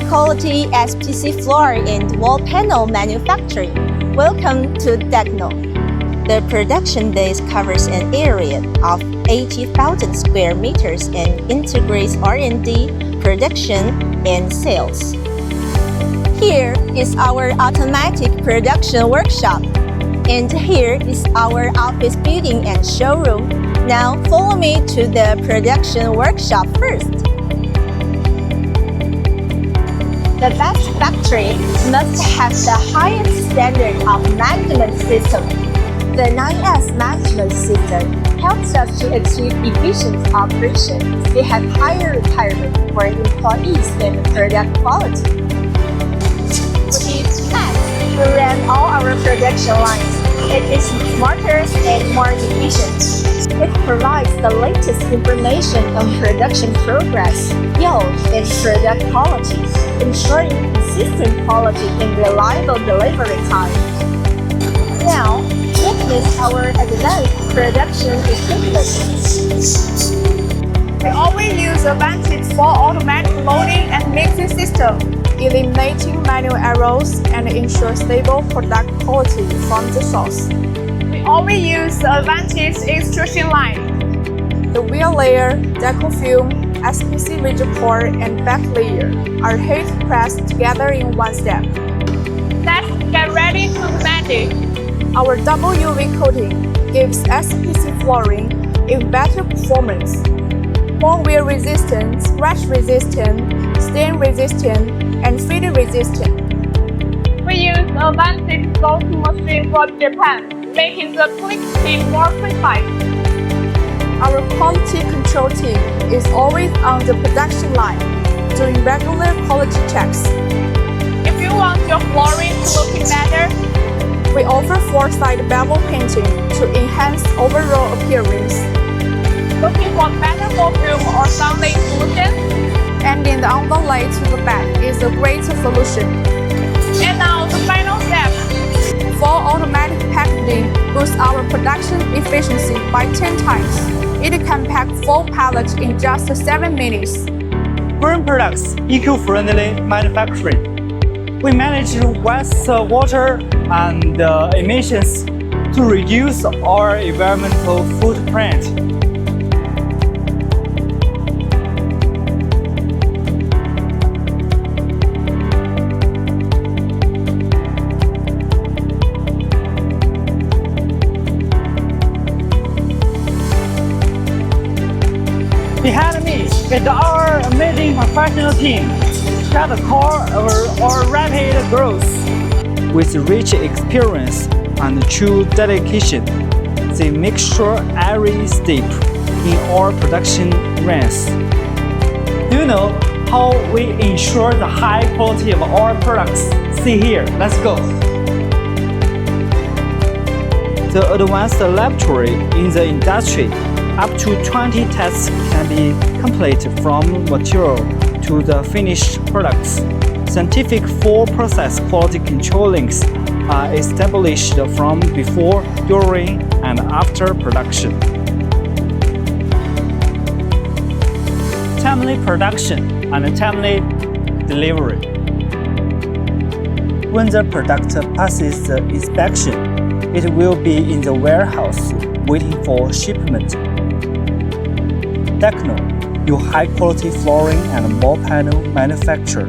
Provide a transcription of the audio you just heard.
high-quality SPC floor and wall panel manufacturing. Welcome to DECNO. The production base covers an area of 80,000 square meters and integrates R&D, production, and sales. Here is our automatic production workshop. And here is our office building and showroom. Now follow me to the production workshop first. The best factory must have the highest standard of management system. The 9S management system helps us to achieve efficient operation. We have higher retirement for employees and product quality. With Max, we run all our production lines. It is smarter and more efficient. It provides the latest information on production progress, yield, and product quality, ensuring consistent quality and reliable delivery time. Now, witness our advanced production equipment. We always use Advantage for automatic loading and mixing system, eliminating manual errors and ensure stable product quality from the source. We always use the Advantage extrusion line. The wheel layer, DECNO film, SPC rigid core, and back layer are heat pressed together in one step. Let's get ready to magic. Our double UV coating gives SPC flooring a better performance. More wear resistant, scratch resistant, stain resistant, and fading resistant. We use Advantage flow machine from Japan, making the click speed more precise. Our quality control team is always on the production line, doing regular quality checks. If you want your flooring to look better, we offer 4-side bevel painting to enhance overall appearance. looking for better volume or sunlight solution? Adding the underlay to the back is a great solution. And now the final step. Full automatic packaging boosts our production efficiency by 10 times. It can pack full pallets in just 7 minutes. Green products, eco-friendly manufacturing. We manage waste water and emissions to reduce our environmental footprint. Behind me is our amazing professional team that core our rapid growth. With rich experience and true dedication, they make sure every step in our production runs. Do you know how we ensure the high quality of our products? See here, let's go. The advanced laboratory in the industry. Up to 20 tests can be completed from material to the finished products. Scientific full process quality control links are established from before, during, and after production. Timely production and timely delivery. When the product passes the inspection, it will be in the warehouse waiting for shipment. DECNO, your high-quality flooring and wall panel manufacturer.